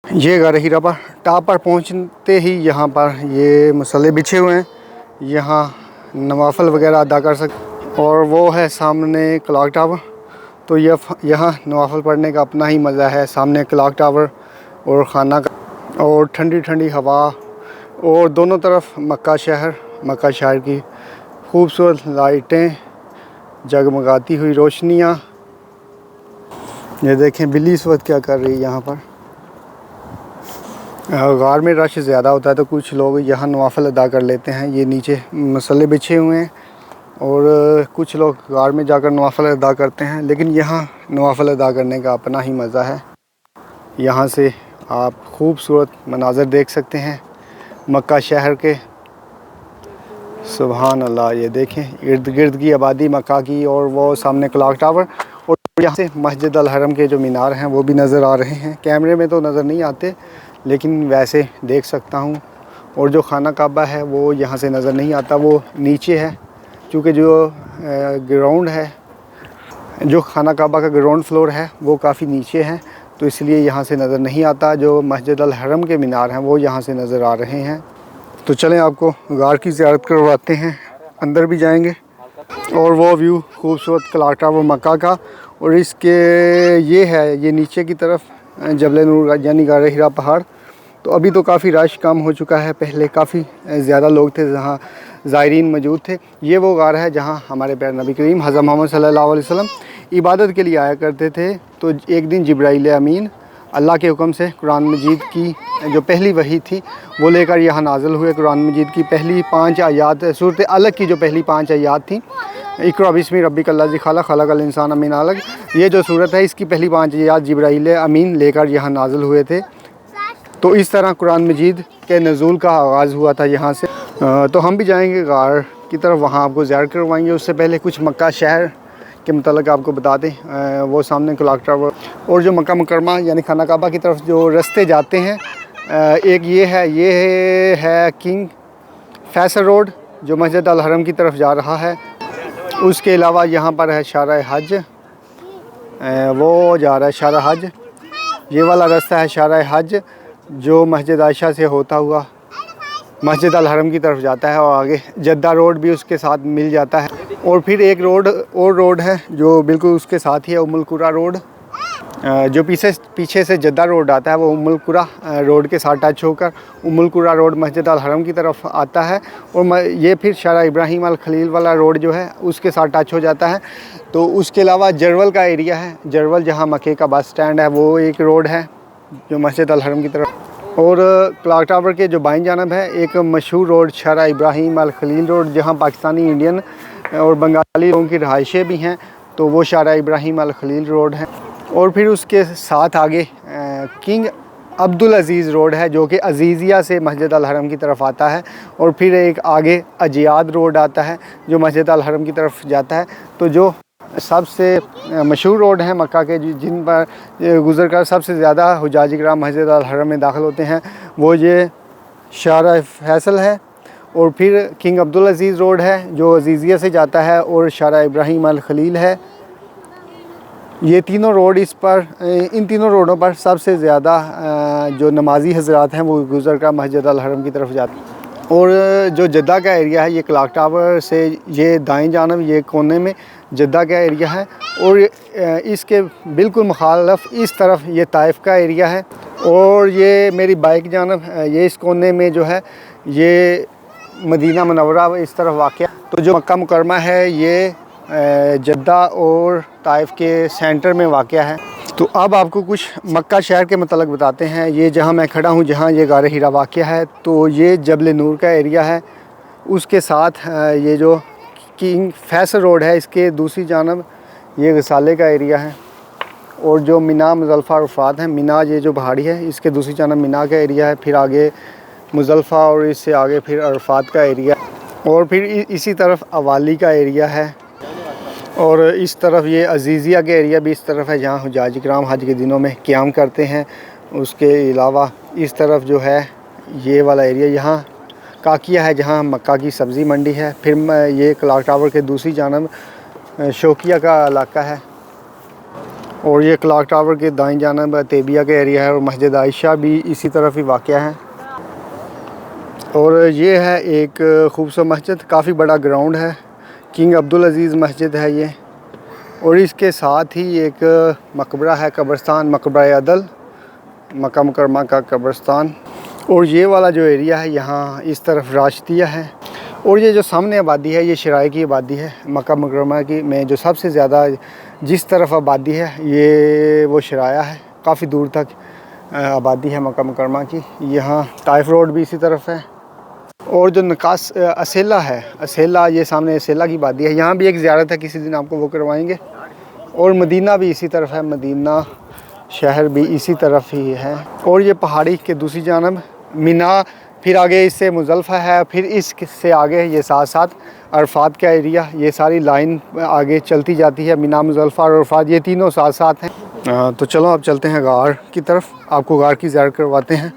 ये घर हीरापा टॉप पर पहुंचते ही यहाँ पर ये मसले बिछे हुए हैं, यहाँ नवाफल वगैरह अदा कर सकते। और वो है सामने क्लॉक टावर। तो यहाँ नवाफल पढ़ने का अपना ही मज़ा है। सामने क्लॉक टावर और खाना का और ठंडी ठंडी हवा और दोनों तरफ मक्का शहर की खूबसूरत लाइटें, जगमगाती हुई रोशनियाँ। ये देखें बिल्ली इस वक्त क्या कर रही है यहाँ पर। गार में रश ज़्यादा होता है तो कुछ लोग यहाँ नवाफल अदा कर लेते हैं। ये नीचे मसले बिछे हुए हैं और कुछ लोग गार में जाकर नवाफल अदा करते हैं, लेकिन यहाँ नवाफल अदा करने का अपना ही मज़ा है। यहाँ से आप खूबसूरत मनाज़र देख सकते हैं मक्का शहर के। सुभान अल्लाह, ये देखें इर्द गिर्द की आबादी मक्का की और वो सामने क्लॉक टावर और यहाँ से मस्जिद अल हरम के जो मीनार हैं वो भी नज़र आ रहे हैं। कैमरे में तो नज़र नहीं आते लेकिन वैसे देख सकता हूँ। और जो खाना काबा है वो यहाँ से नज़र नहीं आता, वो नीचे है। क्योंकि जो ग्राउंड है, जो खाना काबा का ग्राउंड फ्लोर है वो काफ़ी नीचे है, तो इसलिए यहाँ से नज़र नहीं आता। जो मस्जिद अल हरम के मीनार हैं वो यहाँ से नज़र आ रहे हैं। तो चलें आपको गार की ज़ियारत करवाते हैं, अंदर भी जाएंगे और वो व्यू खूबसूरत क्लॉक टावर मक्का का। और इसके ये नीचे की तरफ जबल नूर यानी गार हिरा पहाड़। तो अभी तो काफ़ी रश कम हो चुका है, पहले काफ़ी ज़्यादा लोग थे, जहाँ ज़ायरीन मौजूद थे। ये वो गार है जहाँ हमारे प्यारे नबी करीम हज़रत मोहम्मद सल्लल्लाहु अलैहि वसल्लम इबादत के लिए आया करते थे। तो एक दिन जिब्राईल अमीन अल्लाह के हुक्म से कुरान मजीद की जो पहली वही थी वो लेकर यहाँ नाज़िल हुए। कुरान मजीद की पहली 5 आयात, सूरत अलग की जो पहली 5 आयात थी, इक़रा बिस्मि रब्बिकल्लज़ी खलक़ खलक़ल इंसान मिन अलक़, ये जो सूरत है इसकी पहली 5 आयात जिब्राईल अमीन लेकर यहाँ नाज़िल हुए थे। तो इस तरह कुरान मजीद के नज़ूल का आगाज़ हुआ था यहाँ से। तो हम भी जाएंगे गार की तरफ, वहाँ आपको ज़ियारत करवाएंगे। उससे पहले कुछ मक्का शहर के मतलब आपको बता दें। वो सामने क्लॉक टावर और जो मक्का मुकरमा यानी खाना काबा की तरफ जो रास्ते जाते हैं, एक ये है किंग फैसल रोड जो मस्जिद अल हरम की तरफ जा रहा है। उसके अलावा यहाँ पर है शारा हज, वो जा रहा है शारा हज। ये वाला रास्ता है शारा हज जो मस्जिद आयशा से होता हुआ मस्जिद अल हरम की तरफ जाता है और आगे जद्दा रोड भी उसके साथ मिल जाता है। और फिर एक रोड है जो बिल्कुल उसके साथ ही है, उम्मुल कुरा रोड। जो पीछे से जद्दा रोड आता है वो उम्मुल कुरा रोड के साथ टच होकर उम्मुल कुरा रोड मस्जिद अल हरम की तरफ आता है। और ये फिर शारा इब्राहिम अल खलील वाला रोड जो है उसके साथ टच हो जाता है। तो उसके अलावा जरवल का एरिया है, जरवल जहाँ मक्के का बस स्टैंड है, वो एक रोड है जो मस्जिद अल हरम की तरफ। और क्लॉक टावर के जो बाईं जानब है एक मशहूर रोड शारा इब्राहिम अल खलील रोड, जहाँ पाकिस्तानी, इंडियन और बंगाली लोगों की रहाइशें भी हैं, तो वो शारा इब्राहिम अल खलील रोड है। और फिर उसके साथ आगे किंग अब्दुल अज़ीज़ रोड है जो कि अज़ीज़िया से मस्जिद अल हरम की तरफ आता है। और फिर एक आगे अजियाद रोड आता है जो मस्जिद अल हरम की तरफ जाता है। तो जो सबसे मशहूर रोड हैं मक्का के जिन पर गुज़र कर सबसे ज़्यादा हुजाज किराम मस्जिद अल हरम में दाखिल होते हैं, वो ये शारा फैसल है। और फिर किंग अब्दुल अज़ीज़ रोड है जो अज़ीज़िया से जाता है, और शारा इब्राहिम अल खलील है। ये तीनों रोड इन तीनों रोडों पर सबसे ज़्यादा जो नमाजी हज़रात हैं वो गुज़र कर मस्जिद अल हरम की तरफ जाते हैं। और जो जद्दा का एरिया है, ये क्लॉक टावर से ये दाएं जानब ये कोने में जद्दा का एरिया है, और इसके बिल्कुल मुखालफ इस तरफ ये ताइफ का एरिया है। और ये मेरी बाइक जानब ये इस कोने में जो है ये मदीना मुनव्वरा इस तरफ वाक़या। तो जो मक्का मुकरमा है ये जद्दा और ताइफ के सेंटर में वाक़या है। तो अब आपको कुछ मक्का शहर के मतलब बताते हैं। ये जहाँ मैं खड़ा हूँ, जहाँ ये गार हीरा वाक़या है, तो ये जबल नूर का एरिया है। उसके साथ ये जो किंग फैसल रोड है इसके दूसरी जानब ये गसाले का एरिया है। और जो मिना मुज़ल्फ़ा अरफ़ात है, मिना ये जो पहाड़ी है इसके दूसरी जानब मिना का एरिया है। फिर आगे मुज़ल्फ़ा और इससे आगे फिर अरफ़ात का एरिया, और फिर इसी तरफ अवाली का एरिया है। और इस तरफ ये अज़ीज़िया के एरिया भी इस तरफ है जहाँ हुजाज किराम हज के दिनों में क़याम करते हैं। उसके अलावा इस तरफ जो है ये वाला एरिया यहाँ काकिया है जहाँ मक्का की सब्ज़ी मंडी है। फिर ये क्लॉक टावर के दूसरी जानब शौकिया का इलाका है। और ये क्लॉक टावर के दाईं जानिब तेबिया का एरिया है और मस्जिद आयशा भी इसी तरफ ही वाक़या है। और ये है एक खूबसूरत मस्जिद, काफ़ी बड़ा ग्राउंड है, किंग अब्दुल अज़ीज़ मस्जिद है ये। और इसके साथ ही एक मकबरा है, कब्रस्तान, मकबरा अदल, मक्का मुकरमा का कब्रस्तान। और ये वाला जो एरिया है यहाँ इस तरफ राशदिया है। और ये जो सामने आबादी है ये शराय की आबादी है। मक्का मुकरमा की में जो सबसे ज़्यादा जिस तरफ आबादी है ये वो शराया है, काफ़ी दूर तक आबादी है मक्का मुकरमा की। यहाँ ताइफ रोड भी इसी तरफ है। और जो नकास असेला है, असेला ये सामने असेला की आबादी है, यहाँ भी एक ज़ियारत है, किसी दिन आपको वो करवाएंगे। और मदीना भी इसी तरफ है, मदीना शहर भी इसी तरफ ही है। और ये पहाड़ी के दूसरी जानब मिना, फिर आगे इससे मुज़ल्फ़ा है, फिर इससे आगे ये साथ साथ अरफात का एरिया, ये सारी लाइन आगे चलती जाती है। मिना, मुज़ल्फ़ा और अरफात ये तीनों साथ साथ हैं। तो चलो अब चलते हैं गार की तरफ, आपको गार की ज़ियारत करवाते हैं।